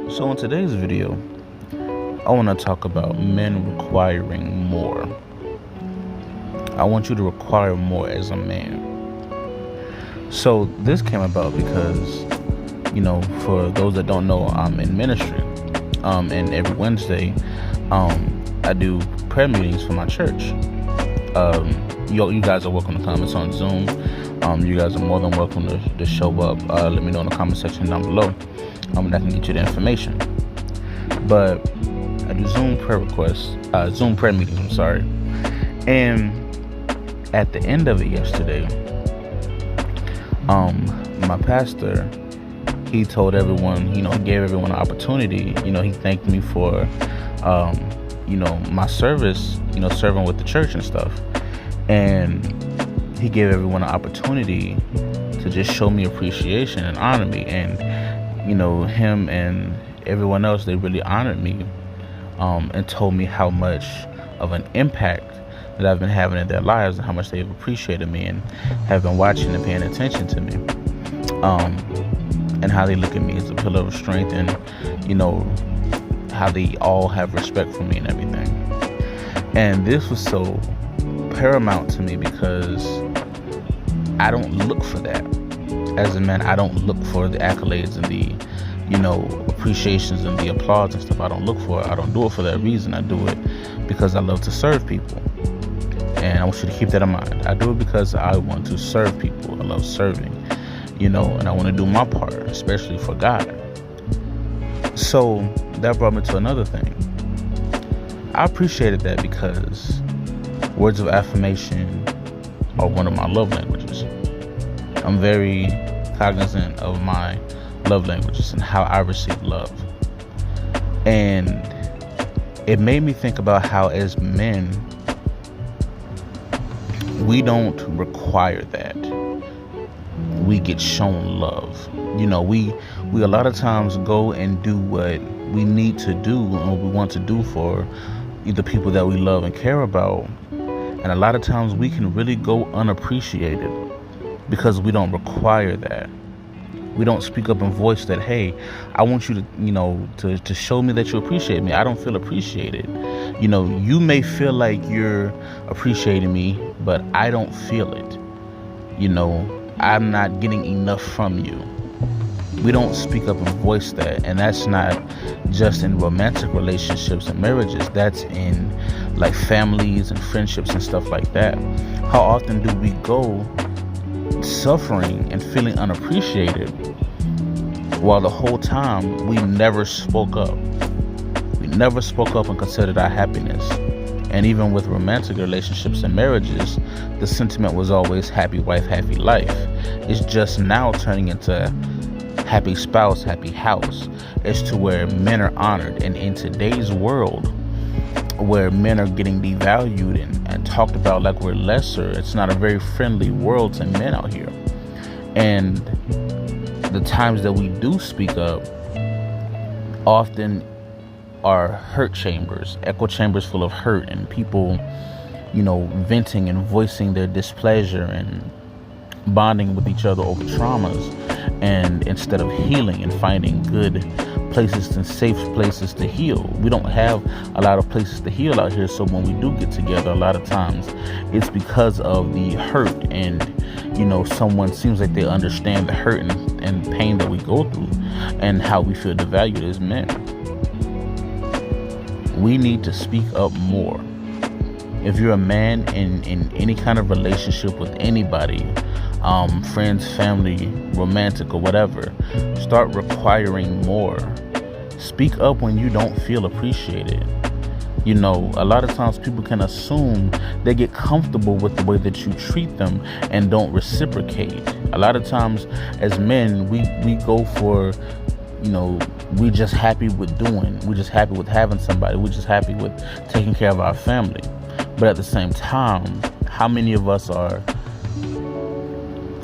So in today's video, I want to talk about men requiring more. I want you to require more as a man. So this came about because, for those that don't know, I'm in ministry. And every Wednesday, I do prayer meetings for my church. You guys are welcome to come. It's on Zoom. You guys are more than welcome to show up. Let me know in the comment section down below. And I can get you the information. But I do Zoom prayer meetings, I'm sorry. And at the end of it yesterday, my pastor, he told everyone, gave everyone an opportunity. He thanked me for, my service, serving with the church and stuff. And he gave everyone an opportunity to just show me appreciation and honor me. And, him and everyone else, they really honored me, and told me how much of an impact that I've been having in their lives and how much they've appreciated me and have been watching and paying attention to me. And how they look at me as a pillar of strength, and, how they all have respect for me and everything. And this was so paramount to me because I don't look for that. As a man, I don't look for the accolades and the, appreciations and the applause and stuff. I don't look for it. I don't do it for that reason. I do it because I love to serve people. And I want you to keep that in mind. I do it because I want to serve people. I love serving, and I want to do my part, especially for God. So that brought me to another thing. I appreciated that because words of affirmation are one of my love languages. I'm very cognizant of my love languages and how I receive love. And it made me think about how, as men, we don't require that. We get shown love. We a lot of times go and do what we need to do and what we want to do for the people that we love and care about. And a lot of times we can really go unappreciated because we don't require that. We don't speak up and voice that, hey, I want you to, to show me that you appreciate me. I don't feel appreciated. You may feel like you're appreciating me, but I don't feel it. I'm not getting enough from you. We don't speak up and voice that. And that's not just in romantic relationships and marriages. That's in like families and friendships and stuff like that. How often do we go suffering and feeling unappreciated while the whole time we never spoke up? We never spoke up and considered our happiness. And even with romantic relationships and marriages, the sentiment was always happy wife, happy life. It's just now turning into happy spouse, happy house. It's to where men are honored. And in today's world, where men are getting devalued and talked about like we're lesser, it's not a very friendly world to men out here. And the times that we do speak up often are hurt chambers, echo chambers full of hurt, and people, venting and voicing their displeasure and bonding with each other over traumas. And instead of healing and finding good places and safe places to heal, we don't have a lot of places to heal out here. So when we do get together, a lot of times it's because of the hurt, and someone seems like they understand the hurt and pain that we go through and how we feel devalued as men. We need to speak up more. If you're a man in any kind of relationship with anybody, friends, family, romantic, or whatever, start requiring more. Speak up when you don't feel appreciated. A lot of times people can assume, they get comfortable with the way that you treat them and don't reciprocate. A lot of times as men, we go for, we're just happy with doing. We're just happy with having somebody. We're just happy with taking care of our family. But at the same time, how many of us are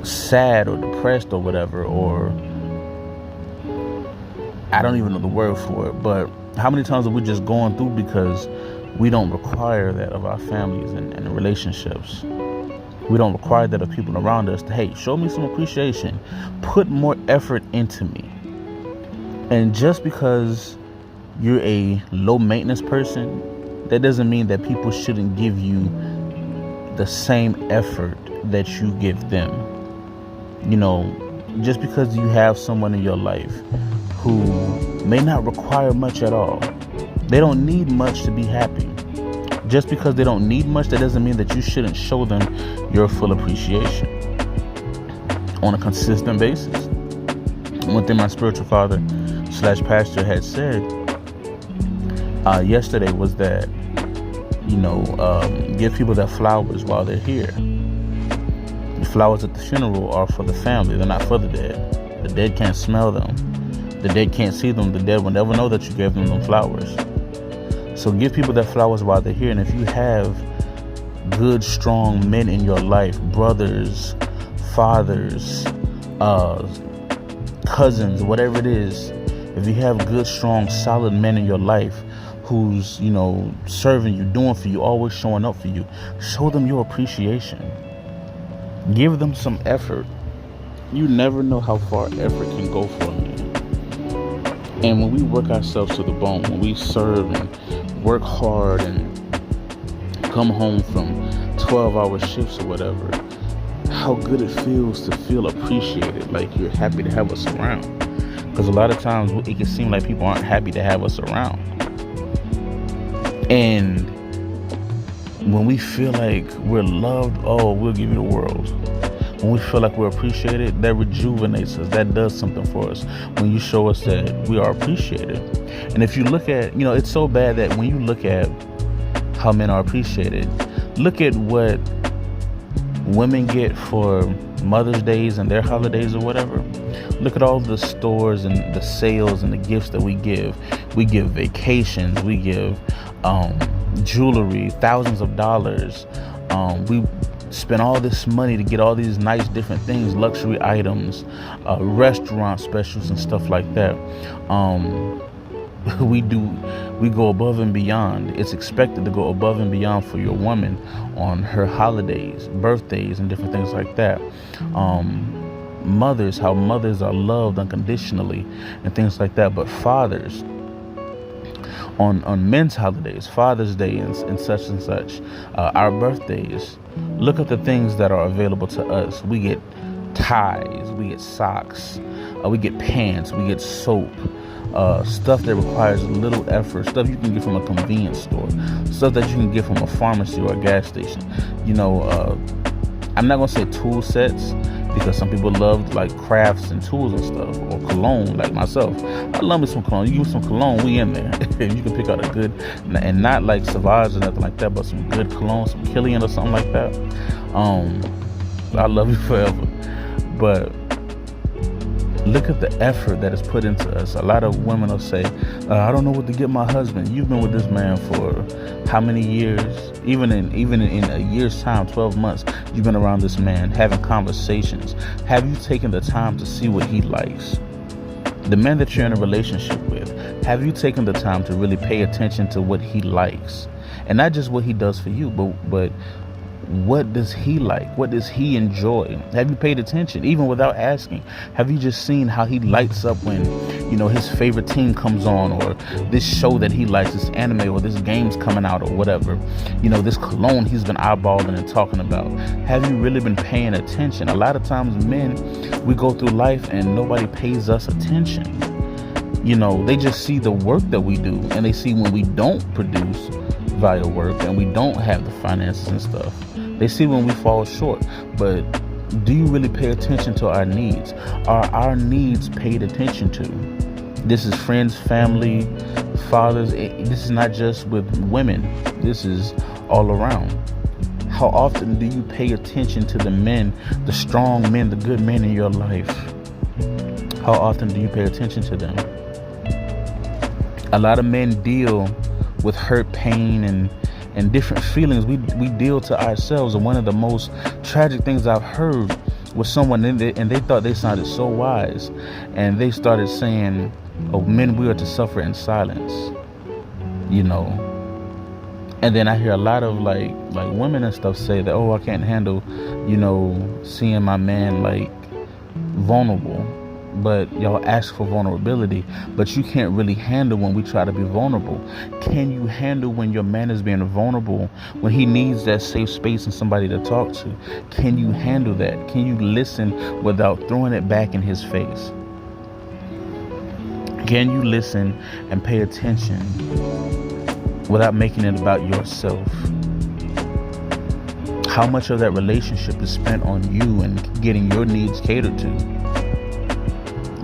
sad or depressed or whatever, or I don't even know the word for it, but how many times are we just going through because we don't require that of our families and relationships? We don't require that of people around us to, hey, show me some appreciation. Put more effort into me. And just because you're a low maintenance person, that doesn't mean that people shouldn't give you the same effort that you give them. You know, just because you have someone in your life who may not require much at all, they don't need much to be happy. Just because they don't need much, that doesn't mean that you shouldn't show them your full appreciation on a consistent basis. One thing my spiritual father / pastor had said yesterday was that, give people their flowers while they're here. The flowers at the funeral are for the family. They're not for the dead. The dead can't smell them. The dead can't see them. The dead will never know that you gave them flowers. So give people their flowers while they're here. And if you have good, strong men in your life, brothers, fathers, cousins, whatever it is, if you have good, strong, solid men in your life who's, serving you, doing for you, always showing up for you, show them your appreciation. Give them some effort. You never know how far effort can go for a man. And when we work ourselves to the bone, when we serve and work hard and come home from 12-hour shifts or whatever, how good it feels to feel appreciated, like you're happy to have us around. Because a lot of times it can seem like people aren't happy to have us around. And when we feel like we're loved, we'll give you the world. When we feel like we're appreciated, that rejuvenates us. That does something for us. When you show us that we are appreciated. And if you look at, it's so bad that when you look at how men are appreciated, look at what women get for Mother's Days and their holidays or whatever. Look at all the stores and the sales and the gifts that we give. We give vacations. We give jewelry, thousands of dollars. We spend all this money to get all these nice different things, luxury items, restaurant specials and stuff like that. We go above and beyond. It's expected to go above and beyond for your woman on her holidays, birthdays, and different things like that. Mothers, how mothers are loved unconditionally and things like that. But fathers, on men's holidays, Father's Day and such, our birthdays, look at the things that are available to us. We get ties, we get socks, we get pants, we get soap, stuff that requires little effort, stuff you can get from a convenience store, stuff that you can get from a pharmacy or a gas station. I'm not going to say tool sets, because some people love like crafts and tools and stuff, or cologne, like myself. I love me some cologne. You give me some cologne, we in there. If you can pick out a good, and not like Savage or nothing like that, but some good cologne, some Killian or something like that. I love you forever. But look at the effort that is put into us. A lot of women will say, I don't know what to get my husband. You've been with this man for how many years? Even in a year's time, 12 months, you've been around this man, having conversations. Have you taken the time to see what he likes? The man that you're in a relationship with, have you taken the time to really pay attention to what he likes? And not just what he does for you, but what does he like? What does he enjoy? Have you paid attention, even without asking? Have you just seen how he lights up when, his favorite team comes on, or this show that he likes, this anime, or this game's coming out, or whatever? This cologne he's been eyeballing and talking about. Have you really been paying attention? A lot of times men, we go through life and nobody pays us attention. They just see the work that we do, and they see when we don't produce via work and we don't have the finances and stuff. They see when we fall short. But do you really pay attention to our needs? Are our needs paid attention to? This is friends, family, fathers. This is not just with women. This is all around. How often do you pay attention to the men, the strong men, the good men in your life? How often do you pay attention to them? A lot of men deal with hurt, pain, and different feelings we deal to ourselves. And one of the most tragic things I've heard was someone, and they thought they sounded so wise, and they started saying, men, we are to suffer in silence, and then I hear a lot of like women and stuff say that, I can't handle seeing my man like vulnerable, but y'all ask for vulnerability, but you can't really handle when we try to be vulnerable. Can you handle when your man is being vulnerable, when he needs that safe space and somebody to talk to? Can you handle that? Can you listen without throwing it back in his face? Can you listen and pay attention without making it about yourself? How much of that relationship is spent on you and getting your needs catered to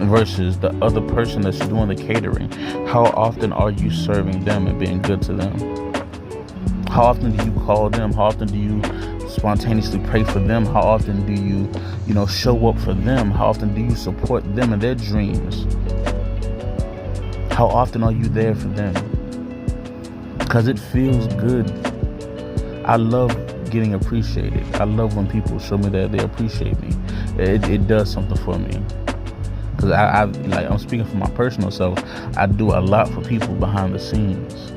versus the other person that's doing the catering? How often are you serving them and being good to them? How often do you call them? How often do you spontaneously pray for them? How often do you show up for them? How often do you support them in their dreams? How often are you there for them? Because it feels good. I love getting appreciated. I love when people show me that they appreciate me. It does something for me. Because I'm speaking for my personal self. I do a lot for people behind the scenes.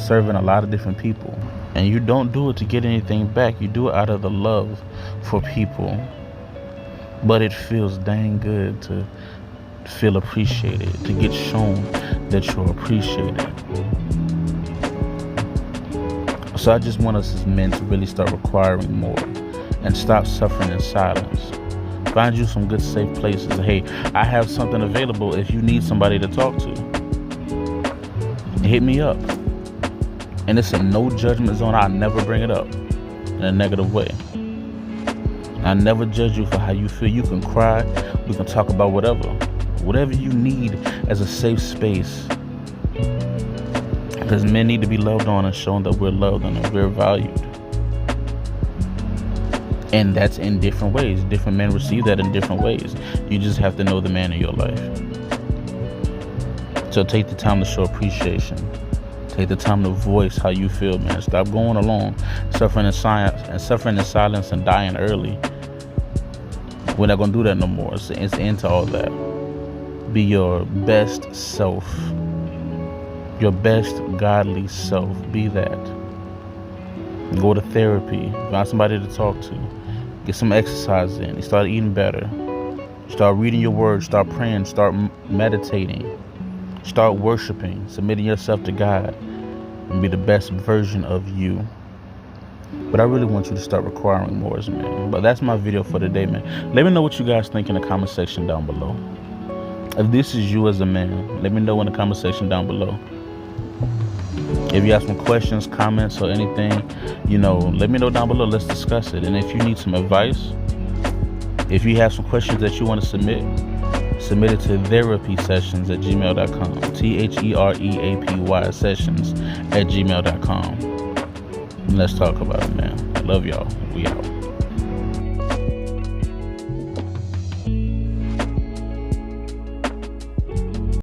Serving a lot of different people. And you don't do it to get anything back. You do it out of the love for people. But it feels dang good to feel appreciated, to get shown that you're appreciated. So I just want us as men to really start requiring more and stop suffering in silence. Find you some good safe places. Hey, I have something available if you need somebody to talk to. Hit me up. And it's a no judgment zone. I never bring it up in a negative way. I never judge you for how you feel. You can cry. We can talk about whatever you need as a safe space, because men need to be loved on and shown that we're loved and that we're valued. And that's in different ways. Different men receive that in different ways. You just have to know the man in your life. So take the time to show appreciation. Take the time to voice how you feel, man. Stop going along suffering in silence and dying early. We're not going to do that no more. It's into all that. Be your best self. Your best godly self. Be that. Go to therapy. Find somebody to talk to. Get some exercise in. You start eating better. Start reading your word. Start praying. Start meditating. Start worshiping. Submitting yourself to God. And be the best version of you. But I really want you to start requiring more as a man. But that's my video for today, man. Let me know what you guys think in the comment section down below. If this is you as a man, let me know in the comment section down below. If you have some questions, comments, or anything, let me know down below. Let's discuss it. And if you need some advice, if you have some questions that you want to submit it to theapysessions@gmail.com. THEREAPY sessions@gmail.com. Let's talk about it, man. I love y'all. We out.